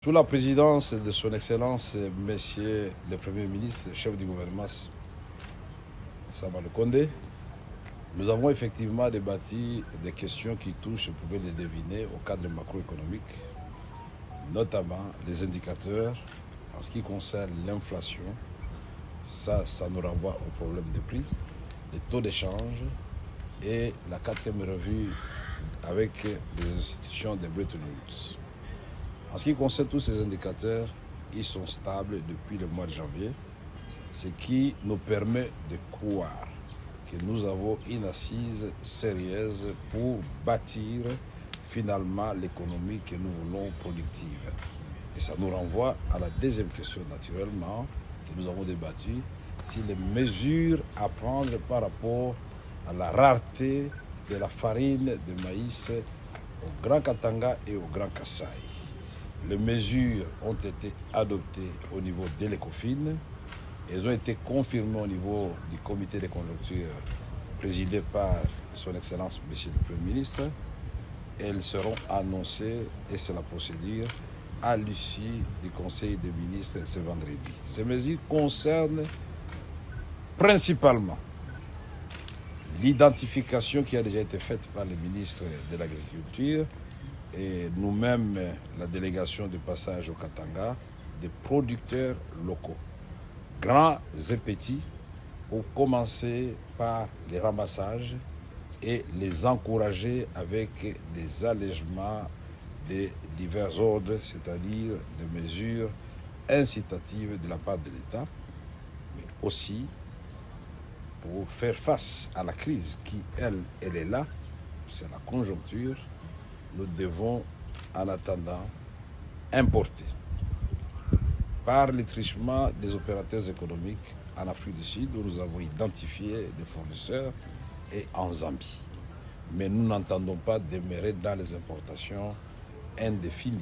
Sous la présidence de son Excellence, Monsieur le Premier ministre, chef du gouvernement, Sama Lukonde, nous avons effectivement débattu des questions qui touchent, vous pouvez les deviner, au cadre macroéconomique, notamment les indicateurs en ce qui concerne l'inflation. Ça nous renvoie au problème des prix, les taux d'échange et la quatrième revue avec les institutions de Bretton Woods. En ce qui concerne tous ces indicateurs, ils sont stables depuis le mois de janvier, ce qui nous permet de croire que nous avons une assise sérieuse pour bâtir finalement l'économie que nous voulons productive. Et ça nous renvoie à la deuxième question naturellement que nous avons débattue, si les mesures à prendre par rapport à la rareté de la farine de maïs au Grand Katanga et au Grand Kasaï. Les mesures ont été adoptées au niveau de l'ECOFIN. Elles ont été confirmées au niveau du comité de conjoncture présidé par son Excellence, Monsieur le Premier ministre. Elles seront annoncées, et c'est la procédure, à l'issue du Conseil des ministres ce vendredi. Ces mesures concernent principalement l'identification qui a déjà été faite par le ministre de l'Agriculture et nous-mêmes, la délégation de passage au Katanga, des producteurs locaux, grands et petits, pour commencer par les ramassages et les encourager avec des allègements de divers ordres, c'est-à-dire des mesures incitatives de la part de l'État, mais aussi pour faire face à la crise qui, elle est là, c'est la conjoncture. Nous devons, en attendant, importer. Par le truchement des opérateurs économiques en Afrique du Sud, où nous avons identifié des fournisseurs, et en Zambie. Mais nous n'entendons pas demeurer dans les importations indéfinies.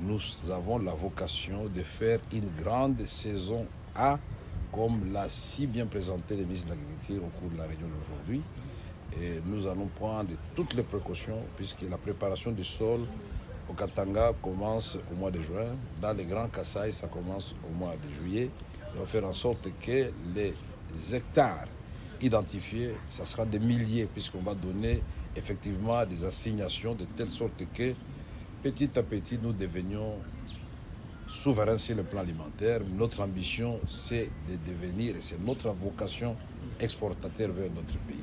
Nous avons la vocation de faire une grande saison A, comme l'a si bien présenté le ministre de l'Agriculture au cours de la réunion d'aujourd'hui. Et nous allons prendre toutes les précautions puisque la préparation du sol au Katanga commence au mois de juin. Dans les Grands Kasaï, ça commence au mois de juillet. On va faire en sorte que les hectares identifiés, ça sera des milliers puisqu'on va donner effectivement des assignations de telle sorte que petit à petit nous devenions souverains sur le plan alimentaire. Notre ambition, c'est de devenir, et c'est notre vocation, exportateur vers notre pays.